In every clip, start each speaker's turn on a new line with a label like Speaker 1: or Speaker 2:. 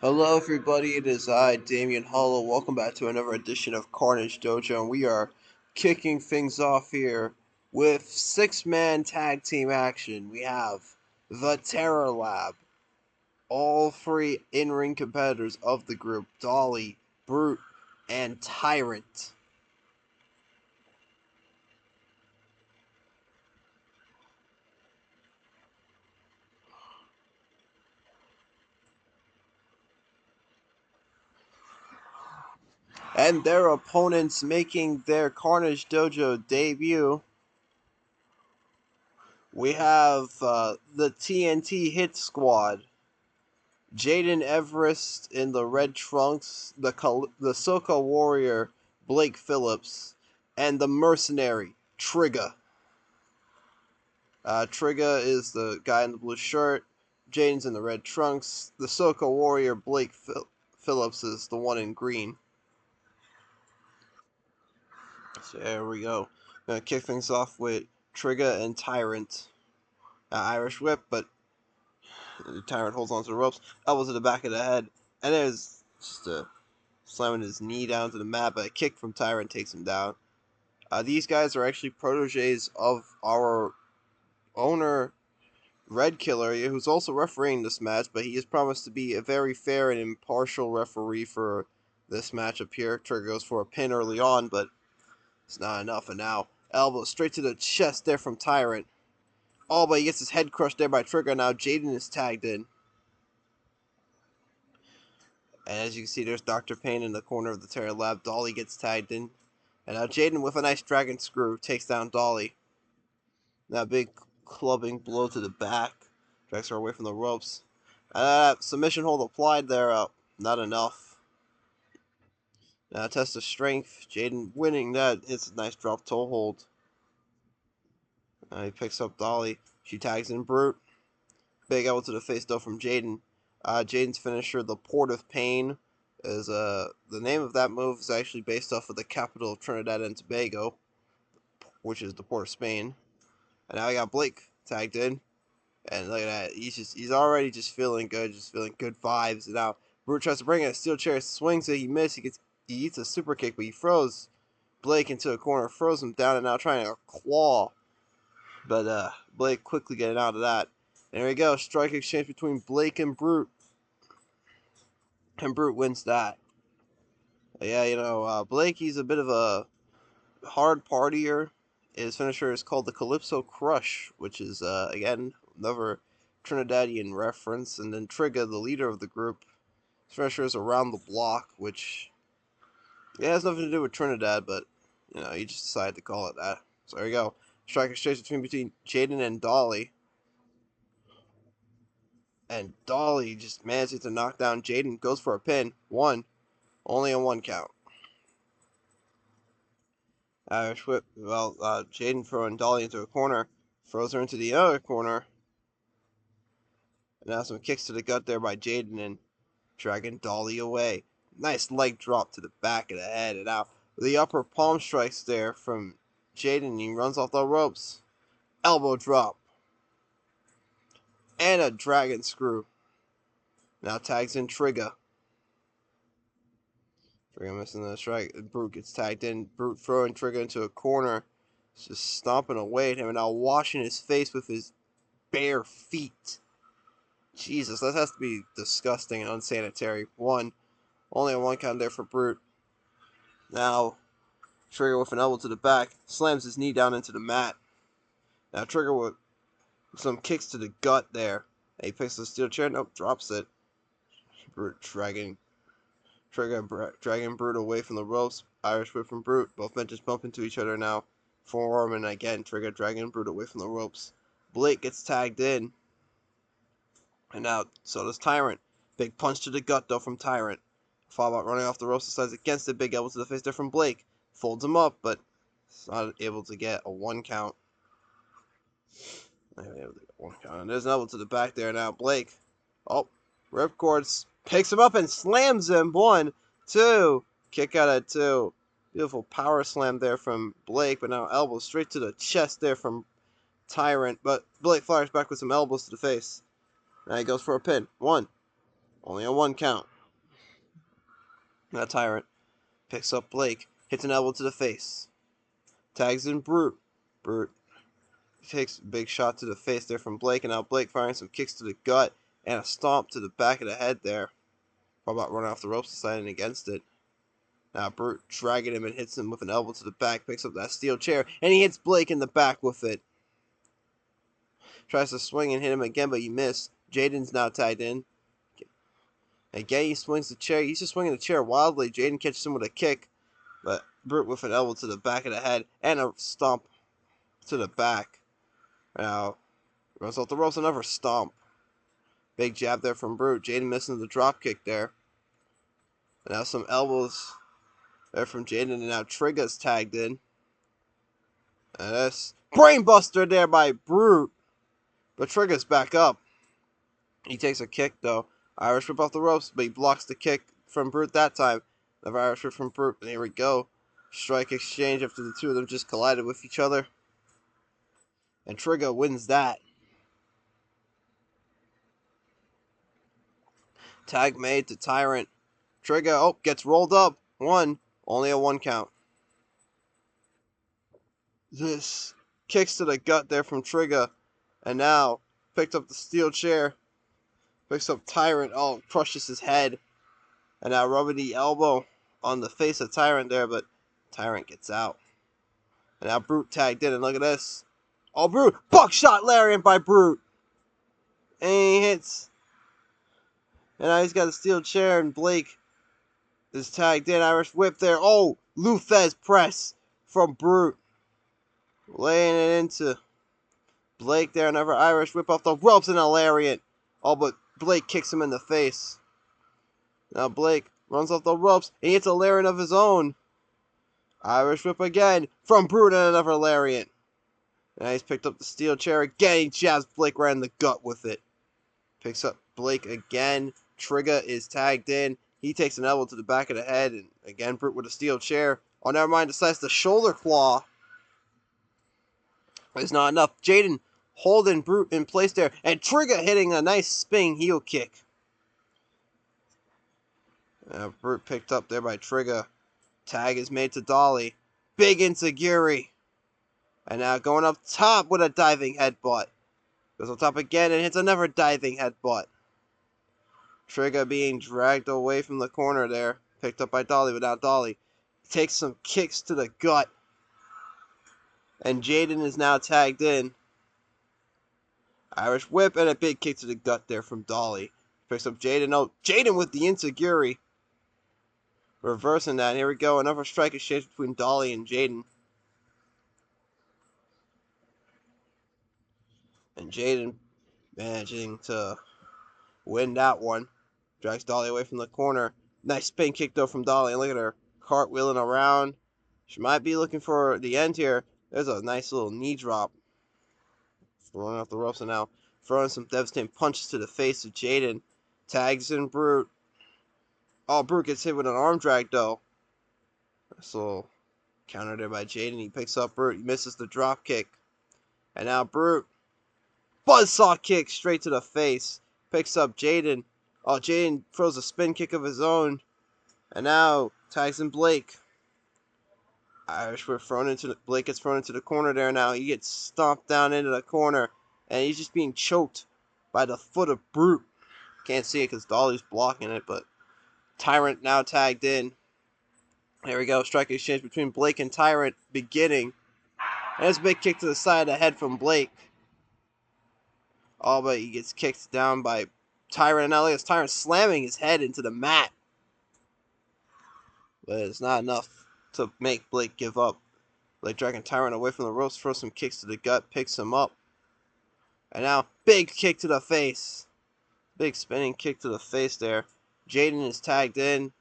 Speaker 1: Hello, everybody. It is I, Damian Hollow. Welcome back to another edition of Carnage Dojo, and we are kicking things off here with six-man tag team action. We have the Terror Lab, all three in-ring competitors of the group: Dolly, Brute, and Tyrant. And their opponents making their Carnage Dojo debut. We have the T&T HitSquad. Jaden Everest in the red trunks, the Soka warrior Blake Phillips, and the mercenary Trigger. Trigger is the guy in the blue shirt. Jaden's in the red trunks. The Soka warrior Blake Phillips is the one in green. So there we go. Gonna kick things off with Trigger and Tyrant. Irish whip, but the Tyrant holds onto the ropes. Elbows to the back of the head, and there's just a slamming his knee down to the mat, but a kick from Tyrant takes him down. These guys are actually proteges of our owner, Red Killer, who's also refereeing this match, but he has promised to be a very fair and impartial referee for this matchup here. Trigger goes for a pin early on, but it's not enough, and now elbow straight to the chest there from Tyrant. Oh, but he gets his head crushed there by Trigger. Now Jaden is tagged in. And as you can see, there's Dr. Payne in the corner of the Terror Lab. Dolly gets tagged in. And now Jaden, with a nice dragon screw, takes down Dolly. Now big clubbing blow to the back. Drags her away from the ropes. Submission hold applied there. Not enough. Now test of strength. Jaden winning that. It's a nice drop toe hold. He picks up Dolly. She tags in Brute. Big elbow to the face though from Jaden. Jaden's finisher, the Port of Pain, is the name of that move is actually based off of the capital of Trinidad and Tobago, which is the Port of Spain. And now I got Blake tagged in, and look at that, he's already just feeling good vibes. And now Brute tries to bring in a steel chair, swings it, he missed, he eats a super kick, but he throws Blake into a corner, throws him down, and now trying to claw, but Blake quickly getting out of that. There we go, strike exchange between Blake and Brute. And Brute wins that. Yeah, Blake, he's a bit of a hard partier. His finisher is called the Calypso Crush, which is, again, another Trinidadian reference. And then Trigger, the leader of the group, his finisher is Around the Block, which has nothing to do with Trinidad, but, he just decided to call it that. So there you go. Strike exchange between Jaden and Dolly. And Dolly just manages to knock down Jaden, goes for a pin. Only a one count. Irish whip. Well, Jaden throwing Dolly into a corner, throws her into the other corner. And now some kicks to the gut there by Jaden and dragging Dolly away. Nice leg drop to the back of the head. And now the upper palm strikes there from Jaden. He runs off the ropes. Elbow drop. And a dragon screw. Now tags in Trigger. Trigger missing the strike. Brute gets tagged in. Brute throwing Trigger into a corner. Just stomping away at him and now washing his face with his bare feet. Jesus, that has to be disgusting and unsanitary. Only a one count there for Brute. Now, Trigger with an elbow to the back, slams his knee down into the mat. Now, Trigger with some kicks to the gut there. And he picks the steel chair, nope, drops it. Brute dragging Brute away from the ropes. Irish whip from Brute. Both men just bump into each other now. Forearm, and again, Trigger dragging Brute away from the ropes. Blake gets tagged in. And now, so does Tyrant. Big punch to the gut, though, from Tyrant. Fallout running off the ropes, decides against it. Big elbow to the face there from Blake. Folds him up, but it's not able to get a one count. And there's an elbow to the back there now. Blake. Oh, ripcord picks him up and slams him. 1, 2. Kick out at 2. Beautiful power slam there from Blake, but now elbow straight to the chest there from Tyrant. But Blake fires back with some elbows to the face. Now he goes for a pin. 1. Only a 1 count. Now Tyrant picks up Blake, hits an elbow to the face, tags in Brute. Brute takes a big shot to the face there from Blake, and now Blake firing some kicks to the gut and a stomp to the back of the head there. Probably about running off the ropes, deciding against it. Now Brute dragging him and hits him with an elbow to the back, picks up that steel chair, and he hits Blake in the back with it. Tries to swing and hit him again, but he missed. Jaden's now tagged in. Again, he swings the chair. He's just swinging the chair wildly. Jaden catches him with a kick, but Brute with an elbow to the back of the head and a stomp to the back. Now, runs off the ropes, another stomp. Big jab there from Brute. Jaden missing the drop kick there. And now some elbows there from Jaden, and now Trigger's tagged in. And that's brainbuster there by Brute. But Trigger's back up. He takes a kick though. Irish whip off the ropes, but he blocks the kick from Brute that time. Another Irish whip from Brute, and here we go. Strike exchange after the two of them just collided with each other. And Trigger wins that. Tag made to Tyrant. Trigger, gets rolled up. One. Only a 1 count. This kicks to the gut there from Trigger. And now, picked up the steel chair. Picks up Tyrant. Crushes his head. And now rubbing the elbow on the face of Tyrant there, but Tyrant gets out. And now Brute tagged in, and look at this. Brute! Buckshot lariat by Brute! And he hits. And now he's got a steel chair, and Blake is tagged in. Irish whip there. Luthez press from Brute. Laying it into Blake there. Another Irish whip off the ropes and a lariat. But Blake kicks him in the face. Now Blake runs off the ropes, and he hits a lariat of his own. Irish whip again from Brute and another lariat. Now he's picked up the steel chair again. He jabs Blake right in the gut with it. Picks up Blake again. Trigger is tagged in. He takes an elbow to the back of the head. And again, Brute with a steel chair. Never mind. Decides the shoulder claw. It's not enough. Jaden holding Brute in place there. And Trigger hitting a nice spinning heel kick. Brute picked up there by Trigger. Tag is made to Dolly. Big enziguri. And now going up top with a diving headbutt. Goes on top again and hits another diving headbutt. Trigger being dragged away from the corner there. Picked up by Dolly, but now Dolly takes some kicks to the gut. And Jaden is now tagged in. Irish whip and a big kick to the gut there from Dolly. Picks up Jaden. Jaden with the enziguri. Reversing that. Here we go. Another strike exchange between Dolly and Jaden. And Jaden managing to win that one. Drags Dolly away from the corner. Nice spin kick though from Dolly. And look at her cartwheeling around. She might be looking for the end here. There's a nice little knee drop. Throwing off the ropes and now throwing some devastating punches to the face of Jaden. Tags in Brute. Brute gets hit with an arm drag though. Nice little counter there by Jaden. He picks up Brute. He misses the drop kick. And now Brute. Buzzsaw kick straight to the face. Picks up Jaden. Jaden throws a spin kick of his own. And now tags in Blake. Irish whip thrown into Blake gets thrown into the corner there now. He gets stomped down into the corner. And he's just being choked by the foot of Brute. Can't see it because Dolly's blocking it, but Tyrant now tagged in. There we go. Strike exchange between Blake and Tyrant beginning. And there's a big kick to the side of the head from Blake. But he gets kicked down by Tyrant. And now look at Tyrant slamming his head into the mat. But it's not enough to make Blake give up. Blake dragging Tyrant away from the ropes, throws some kicks to the gut, picks him up. And now, big kick to the face. Big spinning kick to the face there. Jaden is tagged in.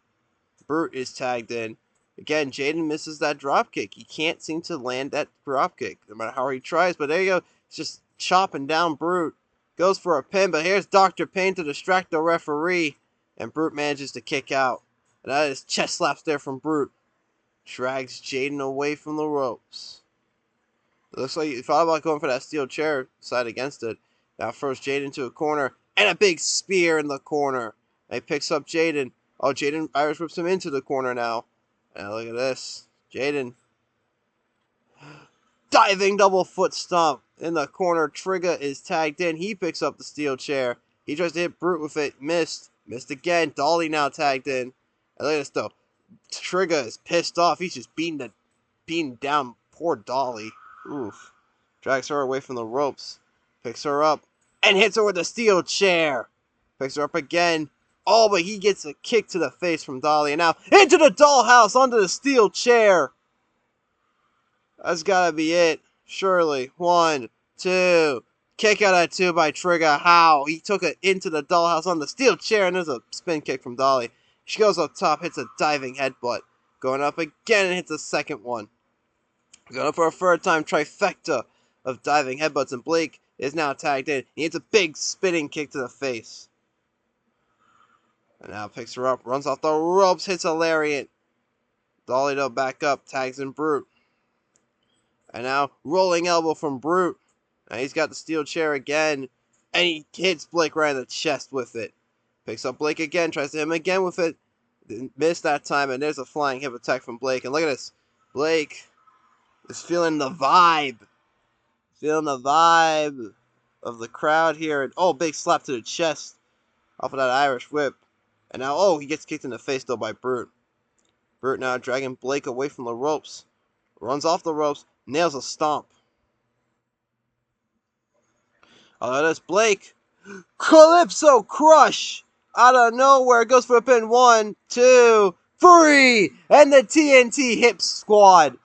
Speaker 1: Brute is tagged in. Again, Jaden misses that drop kick. He can't seem to land that drop kick, no matter how he tries. But there you go. He's just chopping down Brute. Goes for a pin, but here's Dr. Payne to distract the referee. And Brute manages to kick out. And that is chest slaps there from Brute. Drags Jaden away from the ropes. It looks like he thought about going for that steel chair, decided against it. Now throws Jaden to a corner. And a big spear in the corner. And he picks up Jaden. Oh, Jaden Irish whips him into the corner now. And look at this. Jaden. Diving double foot stomp in the corner. Trigger is tagged in. He picks up the steel chair. He tries to hit Brute with it. Missed. Missed again. Dolly now tagged in. And look at this though. Trigger is pissed off. He's just beating down poor Dolly. Oof. Drags her away from the ropes. Picks her up. And hits her with the steel chair. Picks her up again. Oh, but he gets a kick to the face from Dolly. And now into the dollhouse under the steel chair. That's gotta be it. Surely. 1, 2. Kick out at 2 by Trigger. How? He took it into the dollhouse on the steel chair, and there's a spin kick from Dolly. She goes up top, hits a diving headbutt. Going up again and hits a second one. Going up for a third time, trifecta of diving headbutts, and Blake is now tagged in. He hits a big spinning kick to the face. And now picks her up, runs off the ropes, hits a lariat. Dolly though back up, tags in Brute. And now rolling elbow from Brute. Now he's got the steel chair again. And he hits Blake right in the chest with it. Picks up Blake again, tries to hit him again with it. Didn't miss that time, and there's a flying hip attack from Blake. And look at this. Blake is feeling the vibe. Feeling the vibe of the crowd here. And oh, big slap to the chest off of that Irish whip. And now, oh, he gets kicked in the face though by Brute. Brute now dragging Blake away from the ropes. Runs off the ropes, nails a stomp. Oh, that's Blake. Calypso Crush! Out of nowhere, goes for a pin. 1, 2, 3! And the T&T HitSquad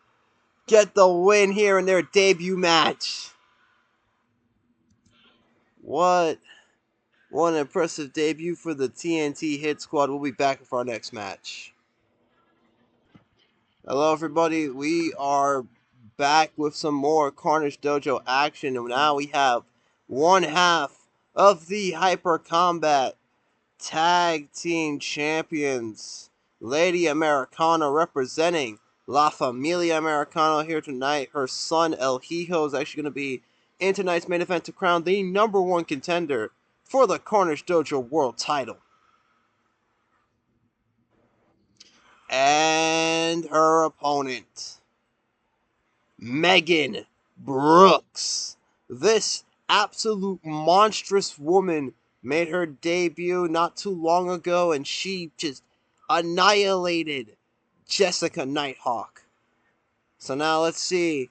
Speaker 1: get the win here in their debut match. What an impressive debut for the T&T HitSquad. We'll be back for our next match. Hello everybody, we are back with some more Carnage Dojo action, and now we have one half of the Hyper Combat Tag Team Champions. Lady Americano representing La Familia Americano here tonight. Her son El Hijo is actually going to be in tonight's main event to crown the #1 contender for the Carnage Dojo World Title. And her opponent, Megan Brooks. This absolute monstrous woman made her debut not too long ago, and she just annihilated Jessica Nighthawk. So now let's see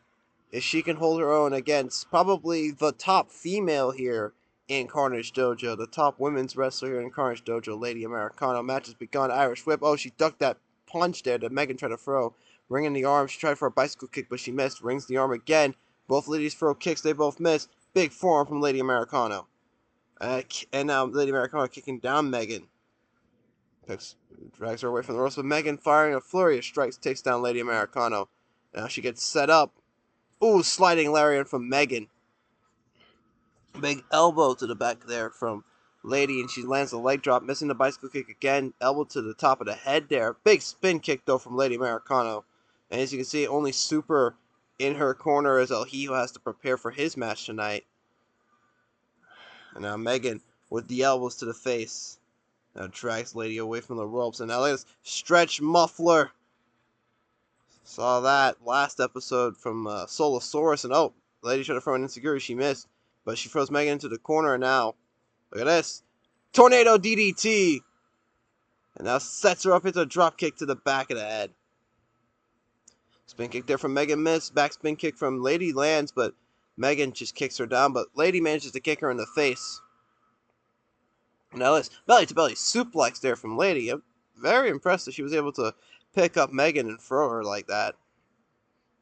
Speaker 1: if she can hold her own against probably the top female here in Carnage Dojo, the top women's wrestler here in Carnage Dojo, Lady Americano. Match has begun. Irish whip. Oh, she ducked that punch there that Megan tried to throw. Ringing the arm. She tried for a bicycle kick, but she missed. Rings the arm again. Both ladies throw kicks. They both miss. Big forearm from Lady Americano. And now Lady Americano kicking down Megan. Drags her away from the ropes, but Megan firing a flurry of strikes takes down Lady Americano. Now she gets set up. Ooh, sliding lariat from Megan. Big elbow to the back there from Lady, and she lands a leg drop, missing the bicycle kick again. Elbow to the top of the head there. Big spin kick, though, from Lady Americano. And as you can see, only Super in her corner as El Hijo has to prepare for his match tonight. And now Megan with the elbows to the face. Now drags Lady away from the ropes. And now let's stretch muffler. Saw that last episode from Soulasuarurus. And oh, Lady tried to throw an insecurity. She missed. But she throws Megan into the corner now. Look at this. Tornado DDT. And now sets her up. Hits a drop kick to the back of the head. Spin kick there from Megan. Miss. Back spin kick from Lady lands. But Megan just kicks her down. But Lady manages to kick her in the face. Now this belly to belly suplex there from Lady. I'm very impressed that she was able to pick up Megan and throw her like that.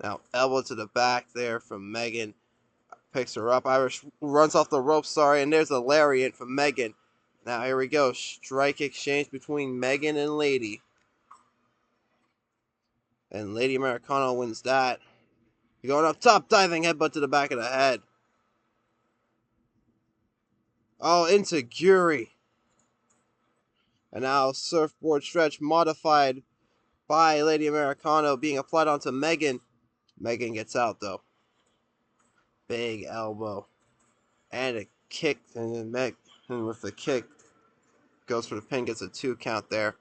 Speaker 1: Now elbow to the back there from Megan. Picks her up. Irish runs off the ropes, and there's a lariat from Megan. Now here we go. Strike exchange between Megan and Lady. And Lady Americano wins that. Going up top, diving headbutt to the back of the head. Oh, into Guri. And now surfboard stretch modified by Lady Americano being applied onto Megan. Megan gets out though. Big elbow. And a kick. And with the kick, goes for the pin, gets a 2 count there.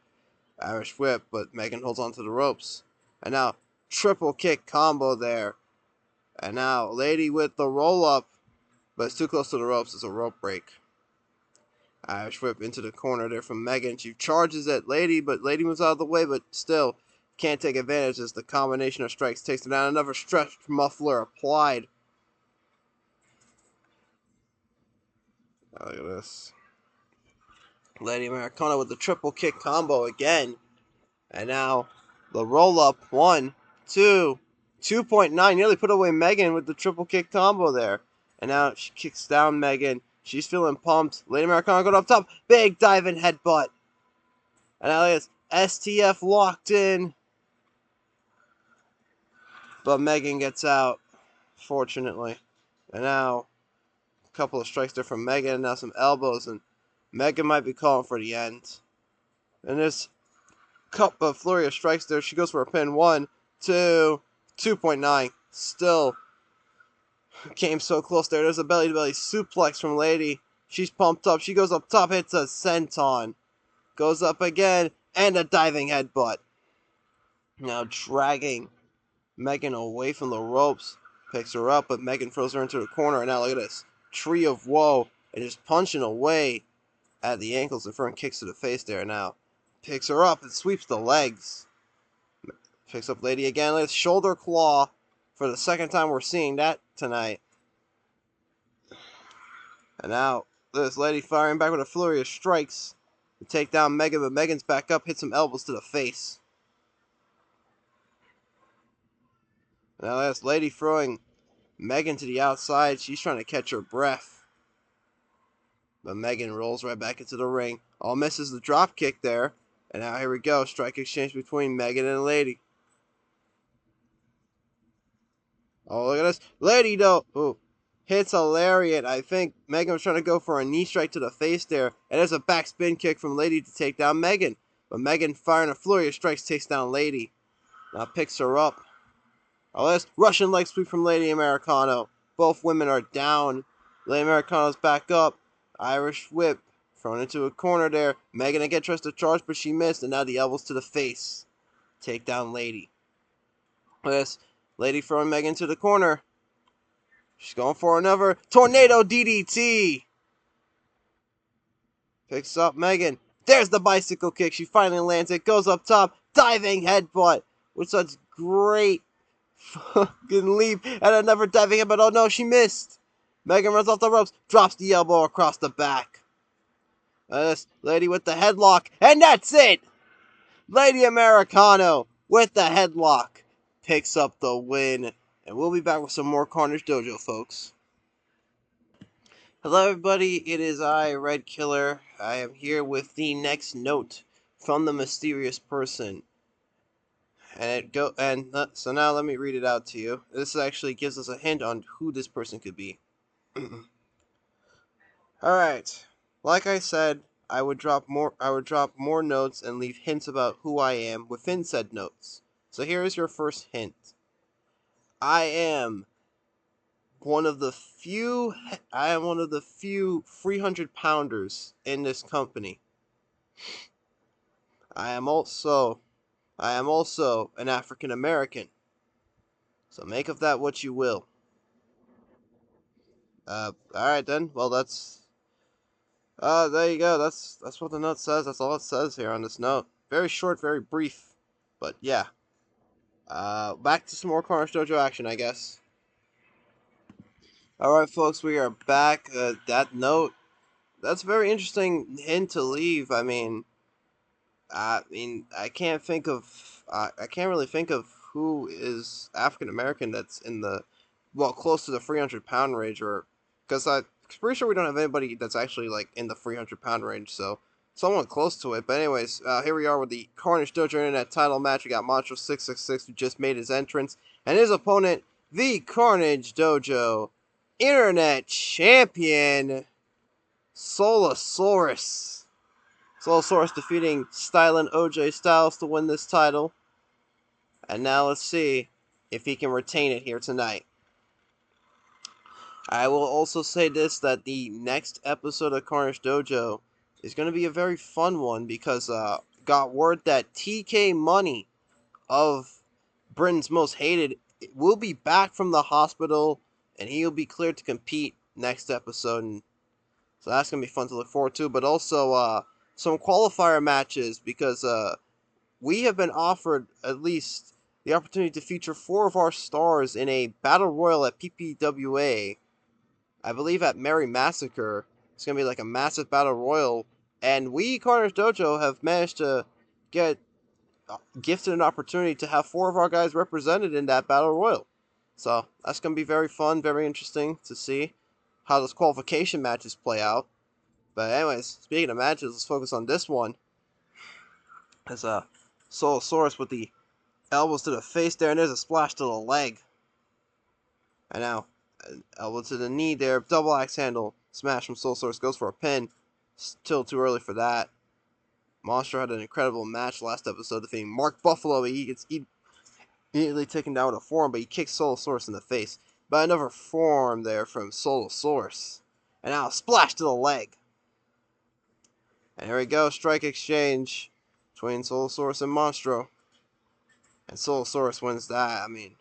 Speaker 1: Irish whip, but Megan holds onto the ropes. And now, triple kick combo there. And now, Lady with the roll up, but it's too close to the ropes. It's a rope break. Irish whip into the corner there from Megan. She charges at Lady, but Lady moves out of the way, but still can't take advantage as the combination of strikes takes her down. Another stretch muffler applied. Oh, look at this. Lady Americano with the triple kick combo again. And now the roll up. 1, 2, 2.9. Nearly put away Megan with the triple kick combo there. And now she kicks down Megan. She's feeling pumped. Lady Americano going up top. Big diving headbutt. And now it's STF locked in. But Megan gets out, fortunately. And now a couple of strikes there from Megan. And now some elbows. And Megan might be calling for the end. And there's a flurry of strikes there. She goes for a pin. 1, 2, 2.9. Still came so close there. There's a belly-to-belly suplex from Lady. She's pumped up. She goes up top, hits a senton. Goes up again, and a diving headbutt. Now dragging Megan away from the ropes. Picks her up, but Megan throws her into the corner. And now look at this. Tree of Woe. And just punching away at the ankles and front kicks to the face there now. Picks her up and sweeps the legs. Picks up Lady again. Let's shoulder claw for the second time we're seeing that tonight. And now this Lady firing back with a flurry of strikes to take down Megan, but Megan's back up, hits some elbows to the face. Now that's Lady throwing Megan to the outside. She's trying to catch her breath. But Megan rolls right back into the ring. All misses the drop kick there. And now here we go. Strike exchange between Megan and Lady. Oh, look at this. Lady, though. Ooh. Hits a lariat. I think Megan was trying to go for a knee strike to the face there. And there's a back spin kick from Lady to take down Megan. But Megan, firing a flurry of strikes, takes down Lady. Now picks her up. Oh, this Russian leg sweep from Lady Americano. Both women are down. Lady Americano's back up. Irish whip. Thrown into a corner there. Megan again tries to charge, but she missed. And now the elbows to the face. Take down Lady. This Lady throwing Megan to the corner. She's going for another tornado DDT. Picks up Megan. There's the bicycle kick. She finally lands it. Goes up top. Diving headbutt. With such great fucking leap. And another diving headbutt. Oh no, she missed. Megan runs off the ropes. Drops the elbow across the back. This Lady with the headlock. And that's it. Lady Americano with the headlock picks up the win. And we'll be back with some more Carnage Dojo, folks. Hello, everybody. It is I, Red Killer. I am here with the next note from the mysterious person. So now let me read it out to you. This actually gives us a hint on who this person could be. All right. Like I said, I would drop more notes and leave hints about who I am within said notes. So here is your first hint. I am one of the few 300-pounders in this company. I am also an African American. So make of that what you will. Alright then. Well, there you go. That's what the note says. That's all it says here on this note. Very short, very brief. But yeah. Back to some more Carnage Dojo action, I guess. Alright, folks, we are back. That note, that's a very interesting hint to leave. I can't really think of who is African American that's in close to the 300-pound range, because I'm pretty sure we don't have anybody that's actually like in the 300-pound range, so someone close to it. But anyways, here we are with the Carnage Dojo Internet title match. We got Monstro 666 who just made his entrance, and his opponent, the Carnage Dojo Internet Champion, Soulasuarurus. Soulasuarurus defeating Stylin' OJ Styles to win this title. And now let's see if he can retain it here tonight. I will also say this, that the next episode of Carnage Dojo is going to be a very fun one because got word that TK Money of Britain's Most Hated will be back from the hospital, and he'll be cleared to compete next episode. And so that's going to be fun to look forward to. But also some qualifier matches, because we have been offered at least the opportunity to feature 4 of our stars in a battle royal at PPWA. I believe at Merry Massacre. It's going to be like a massive battle royal. And we, Carnage Dojo, have managed to get gifted an opportunity to have 4 of our guys represented in that battle royal. So that's going to be very fun, very interesting to see how those qualification matches play out. But anyways, speaking of matches, let's focus on this one. As Soulasuarus with the elbows to the face there, and there's a splash to the leg. And now, elbow to the knee there, double axe handle, smash from Soulasuarus, goes for a pin. Still too early for that. Monstro had an incredible match last episode, defeating Mark Buffalo. He gets immediately taken down with a forearm, but he kicks Soulasuarus in the face. But another forearm there from Soulasuarus. And now, splash to the leg. And here we go, strike exchange between Soulasuarus and Monstro. And Soulasuarus wins that. I mean,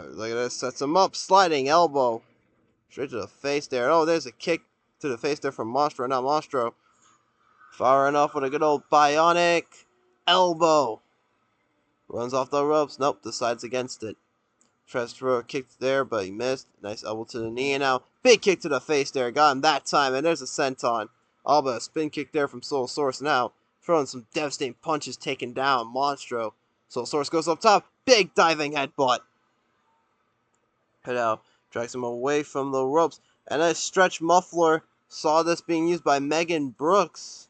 Speaker 1: look at this, sets him up, sliding elbow. Straight to the face there. Oh, there's a kick to the face there from Monstro. Now Monstro firing off with a good old bionic elbow. Runs off the ropes. Nope, decides against it. Tries to throw a kick there, but he missed. Nice elbow to the knee. And now, big kick to the face there. Got him that time. And there's a senton. All but a spin kick there from Soulasuarus. Now, throwing some devastating punches, taking down Monstro. Soulasuarus goes up top. Big diving headbutt. And now, drags him away from the ropes. And a stretch muffler. Saw this being used by Megan Brooks.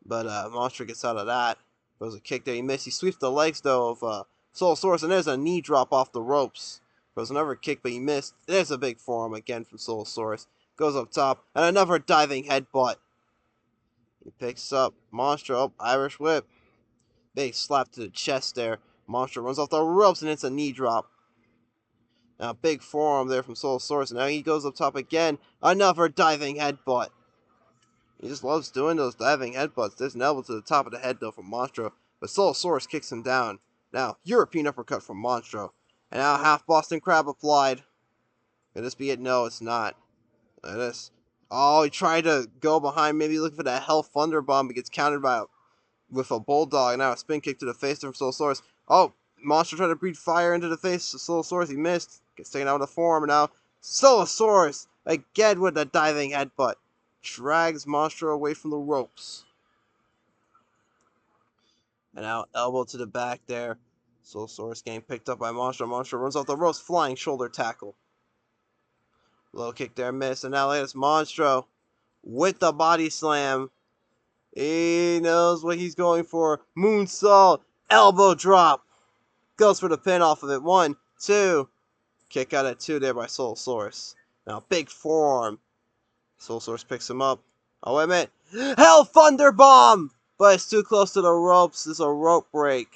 Speaker 1: But Monstro gets out of that. Throws a kick there. He missed. He sweeps the legs, though, of Soulasuarus. And there's a knee drop off the ropes. Throws another kick, but he missed. There's a big forearm again from Soulasuarus. Goes up top. And another diving headbutt. He picks up Monstro. Oh, Irish whip. Big slap to the chest there. Monstro runs off the ropes, and it's a knee drop. Now, big forearm there from Soulasuarus. And now he goes up top again. Another diving headbutt. He just loves doing those diving headbutts. There's an elbow to the top of the head, though, from Monstro. But Soulasuarus kicks him down. Now, European uppercut from Monstro. And now, half Boston Crab applied. Could this be it? No, it's not. Look at this. Oh, he tried to go behind, maybe looking for that Hell Thunder Bomb, but gets countered with a Bulldog. Now, a spin kick to the face from Soulasuarus. Oh, Monstro tried to breathe fire into the face of Soulasuarus. He missed. Gets taken out with a forearm. And now, Soulasuarus again with a diving headbutt. Drags Monstro away from the ropes. And now elbow to the back there. Soulasuarus getting picked up by Monstro. Monstro runs off the ropes, flying shoulder tackle. Low kick there, miss. And now it's Monstro with the body slam. He knows what he's going for. Moonsault, elbow drop. Goes for the pin off of it. 1, 2. Kick out at 2 there by Soulasuarus. Now big forearm. Soulasuarus picks him up. Oh, wait a minute. Hell Thunder Bomb! But it's too close to the ropes. This is a rope break.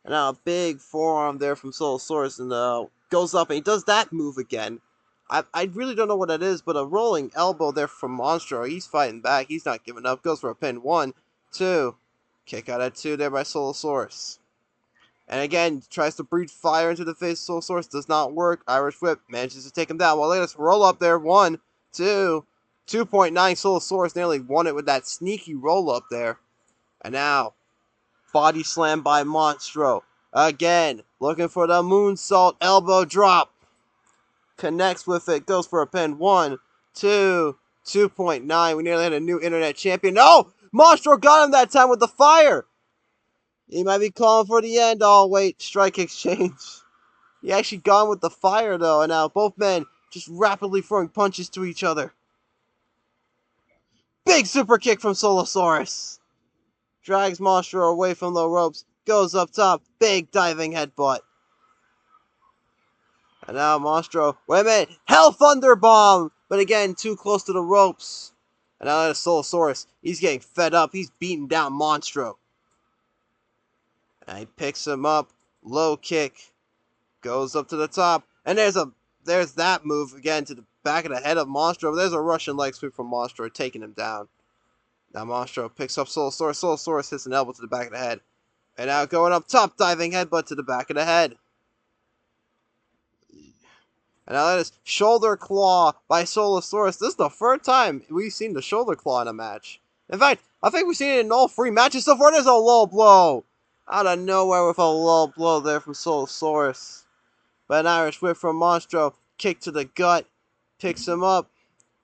Speaker 1: And now a big forearm there from Soulasuarus. And goes up and he does that move again. I really don't know what that is, but a rolling elbow there from Monstro. He's fighting back. He's not giving up. Goes for a pin. 1, 2. Kick out at 2 there by Soulasuarus. And again, tries to breathe fire into the face of Soulasuarus. Does not work. Irish whip manages to take him down. Well, look at this roll up there. 1, 2. 2.9. Soulasuarus nearly won it with that sneaky roll up there. And now, body slam by Monstro. Again, looking for the moonsault elbow drop. Connects with it. Goes for a pin. 1, 2. 2.9. We nearly had a new internet champion. No! Monstro got him that time with the fire. He might be calling for the end. Oh, wait. Strike exchange. He actually got him with the fire, though. And now both men just rapidly throwing punches to each other. Big super kick from Soulasuarus. Drags Monstro away from the ropes. Goes up top. Big diving headbutt. And now Monstro. Wait a minute. Hell Thunder Bomb. But again, too close to the ropes. And now there's Soulasuarus. He's getting fed up. He's beating down Monstro. And he picks him up. Low kick. Goes up to the top. And there's that move again to the back of the head of Monstro. There's a Russian leg sweep from Monstro, taking him down. Now Monstro picks up Soulasuarus. Soulasuarus hits an elbow to the back of the head. And now going up top, diving headbutt to the back of the head. And now that is shoulder claw by Soulasuarus. This is the first time we've seen the shoulder claw in a match. In fact, I think we've seen it in all 3 matches so far. There's a low blow. Out of nowhere with a low blow there from Soulasuarus. But an Irish whip from Monstro. Kick to the gut. Picks him up.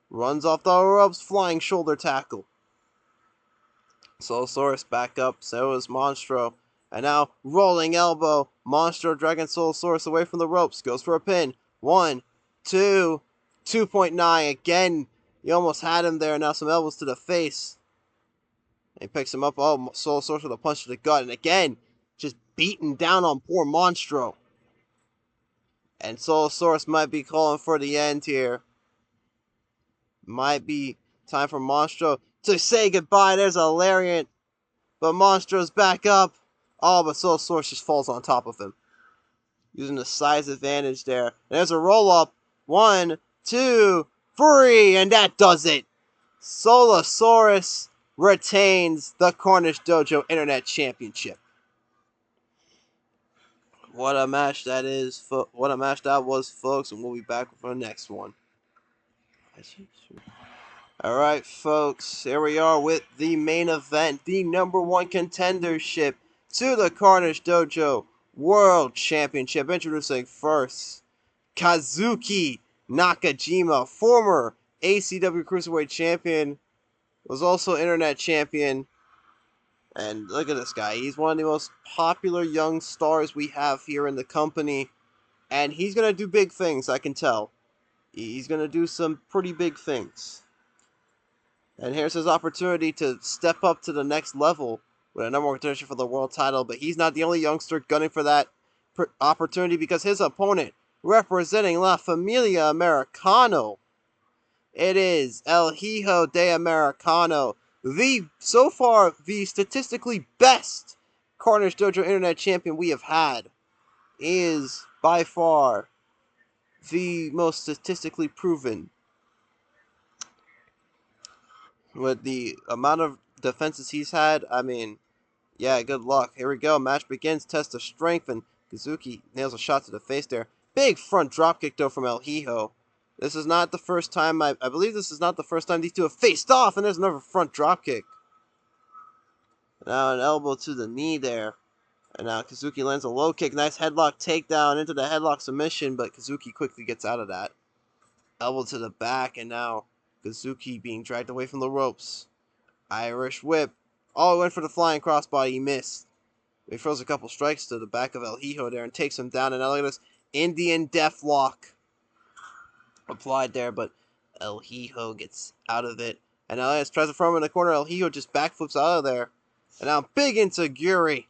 Speaker 1: Runs off the ropes. Flying shoulder tackle. Soulasuarus back up. So is Monstro. And now rolling elbow. Monstro dragging Soulasuarus away from the ropes. Goes for a pin. 1, 2, 2.9. Again, you almost had him there. Now some elbows to the face. He picks him up. Oh, Soulasuarus with a punch to the gut. And again, just beating down on poor Monstro. And Soulasuarus might be calling for the end here. Might be time for Monstro to say goodbye. There's a lariat. But Monstro's back up. Oh, but Soulasuarus just falls on top of him. Using the size advantage there. And there's a roll-up. 1, 2, 3. And that does it. Soulasuarus retains the Carnage Dojo Internet Championship. What a match that is. What a match that was, folks. And we'll be back for the next one. Alright, folks. Here we are with the main event. The #1 contendership to the Carnage Dojo World Championship. Introducing first, Kazuki Nakajima, former ACW Cruiserweight Champion, was also Internet Champion. And look at this guy. He's one of the most popular young stars we have here in the company. And he's going to do big things, I can tell. He's going to do some pretty big things. And here's his opportunity to step up to the next level with a #1 contendership for the world title. But he's not the only youngster gunning for that opportunity, because his opponent, representing La Familia Americano, it is El Hijo De Americano, so far the statistically best Carnage Dojo Internet Champion we have had. He is by far the most statistically proven. With the amount of defenses he's had, I mean, yeah, good luck. Here we go. Match begins. Test of strength, and Kazuki nails a shot to the face there. Big front dropkick, though, from El Hijo. This is not the first time, I believe this is not the first time these two have faced off, and there's another front dropkick. Now an elbow to the knee there. And now Kazuki lands a low kick. Nice headlock takedown into the headlock submission, but Kazuki quickly gets out of that. Elbow to the back, and now Kazuki being dragged away from the ropes. Irish whip. Oh, he went for the flying crossbody. He missed. He throws a couple strikes to the back of El Hijo there and takes him down. And now look at this Indian Deathlock applied there, but El Hijo gets out of it. And now as tries to throw him in the corner, El Hijo just backflips out of there. And now big Insiguri.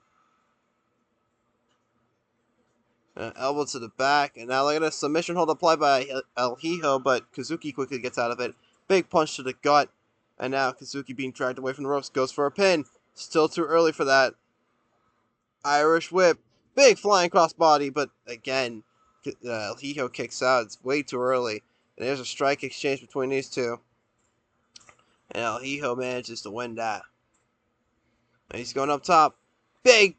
Speaker 1: Elbow to the back. And now look at this submission hold applied by El Hijo, but Kazuki quickly gets out of it. Big punch to the gut. And now Kazuki being dragged away from the ropes goes for a pin. Still too early for that. Irish whip. Big flying crossbody, but again, El Hijo kicks out. It's way too early. And there's a strike exchange between these two. And El Hijo manages to win that. And he's going up top. Big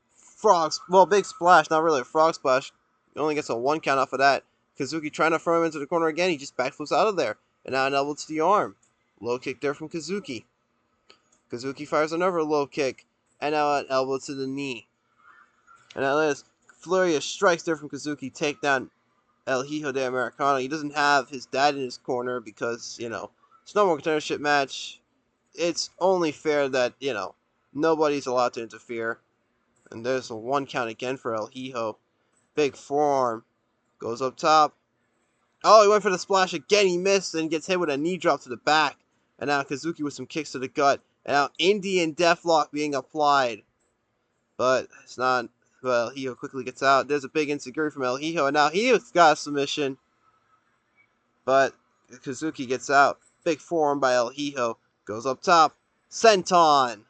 Speaker 1: big splash. Not really a frog splash. He only gets a 1 count off of that. Kazuki trying to throw him into the corner again. He just backflips out of there. And now an elbow to the arm. Low kick there from Kazuki. Kazuki fires another low kick. And now an elbow to the knee. And now there's flurry of strikes there from Kazuki. Take down El Hijo De Americano. He doesn't have his dad in his corner because, it's no more contendership match. It's only fair that, nobody's allowed to interfere. And there's a 1 count again for El Hijo. Big forearm. Goes up top. Oh, he went for the splash again. He missed and gets hit with a knee drop to the back. And now Kazuki with some kicks to the gut. And now Indian Deathlock being applied. But it's not. Well, El Hijo quickly gets out. There's a big Insiguri from El Hijo. And now he's got a submission. But Kazuki gets out. Big forearm by El Hijo. Goes up top. Senton.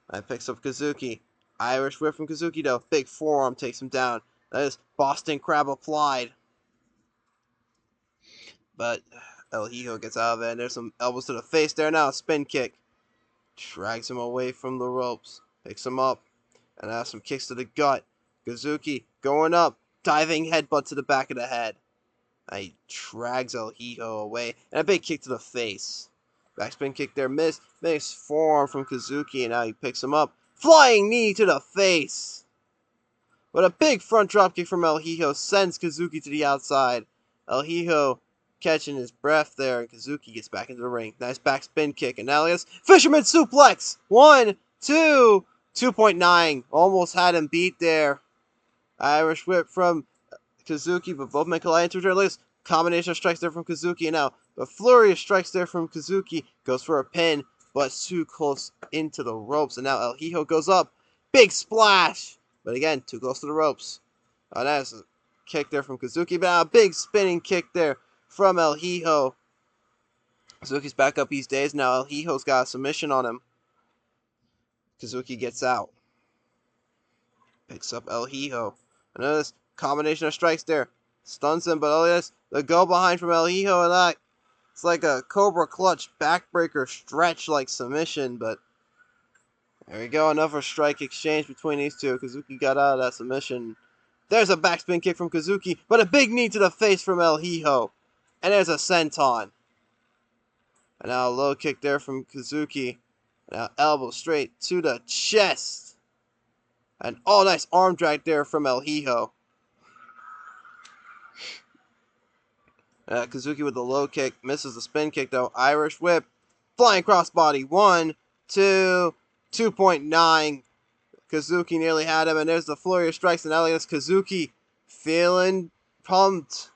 Speaker 1: And picks up Kazuki. Irish whip from Kazuki, though. Big forearm takes him down. That is Boston Crab applied. But El Hijo gets out of it. And there's some elbows to the face there now. A spin kick. drags him away from the ropes, picks him up, and has some kicks to the gut. Kazuki going up, diving headbutt to the back of the head. And he drags El Hijo away, and a big kick to the face. Backspin kick there, missed. Nice forearm from Kazuki, and now he picks him up. Flying knee to the face. But a big front dropkick from El Hijo sends Kazuki to the outside. El Hijo catching his breath there, and Kazuki gets back into the ring. Nice backspin kick, and now he has Fisherman Suplex. 1, 2, 2.9. Almost had him beat there. Irish whip from Kazuki, but both men collide into each other. Combination of strikes there from Kazuki, and now the flurry of strikes there from Kazuki goes for a pin, but too close into the ropes, and now El Hijo goes up. Big splash! But again, too close to the ropes. That's a kick there from Kazuki, but now a big spinning kick there from El Hijo. Kazuki's back up these days. Now El Hijo's got a submission on him. Kazuki gets out. Picks up El Hijo. Another combination of strikes there. Stuns him, but the go behind from El Hijo, and that it's like a Cobra Clutch backbreaker stretch like submission, but there we go, another strike exchange between these two. Kazuki got out of that submission. There's a backspin kick from Kazuki, but a big knee to the face from El Hijo. And there's a senton. And now a low kick there from Kazuki. Now elbow straight to the chest. And nice arm drag there from El Hijo. Kazuki with the low kick, misses the spin kick though. Irish whip, flying crossbody. 1, 2, 2.9. Kazuki nearly had him, and there's the flurry of strikes, and now it's Kazuki feeling pumped.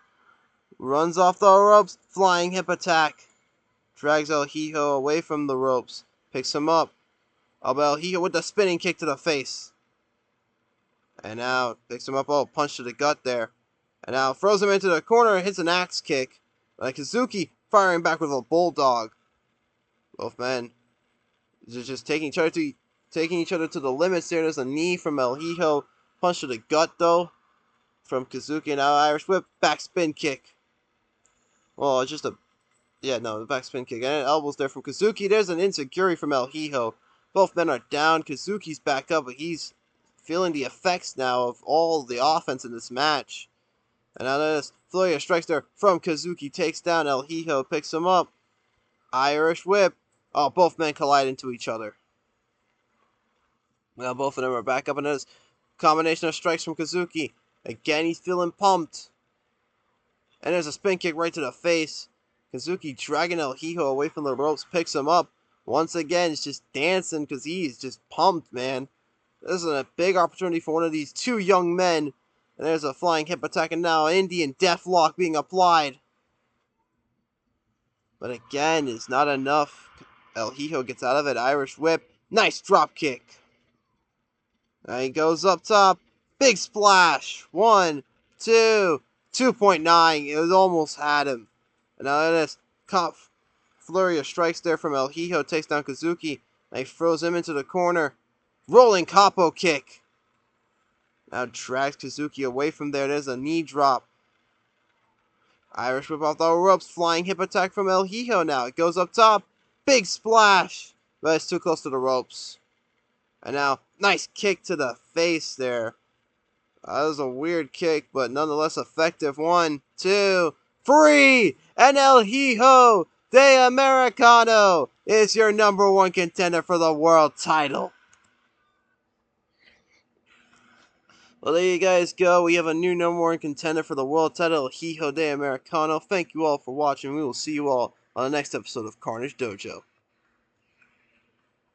Speaker 1: Runs off the ropes, flying hip attack. Drags El Hijo away from the ropes, picks him up. El Hijo with the spinning kick to the face. And now picks him up, punch to the gut there. And now throws him into the corner and hits an axe kick. Kazuki firing back with a bulldog. Both men just taking each other to the limits there. There's a knee from El Hijo. Punch to the gut though from Kazuki. And now Irish whip, backspin kick. Well, it's just the backspin kick. And elbows there from Kazuki. There's an enziguri from El Hijo. Both men are down. Kazuki's back up, but he's feeling the effects now of all the offense in this match. And now there's flurry of strikes there from Kazuki. Takes down El Hijo, picks him up. Irish whip. Both men collide into each other. Now both of them are back up, and there's combination of strikes from Kazuki. Again, he's feeling pumped. And there's a spin kick right to the face. Kazuki dragging El Hijo away from the ropes, picks him up. Once again, he's just dancing because he's just pumped, man. This is a big opportunity for one of these two young men. And there's a flying hip attack, and now Indian Deathlock being applied. But again, it's not enough. El Hijo gets out of it. Irish whip. Nice drop kick. Now he goes up top. Big splash. 1, 2, 2.9. It was almost had him. And now this flurry of strikes there from El Hijo takes down Kazuki. And he throws him into the corner. Rolling capo kick. Now drags Kazuki away from there. There's a knee drop. Irish whip off the ropes. Flying hip attack from El Hijo now. It goes up top. Big splash. But it's too close to the ropes. And now, nice kick to the face there. That was a weird kick, but nonetheless effective. 1, 2, 3. And El Hijo De Americano is your #1 contender for the world title. Well, there you guys go. We have a new #1 contender for the world title, Hijo De Americano. Thank you all for watching. We will see you all on the next episode of Carnage Dojo.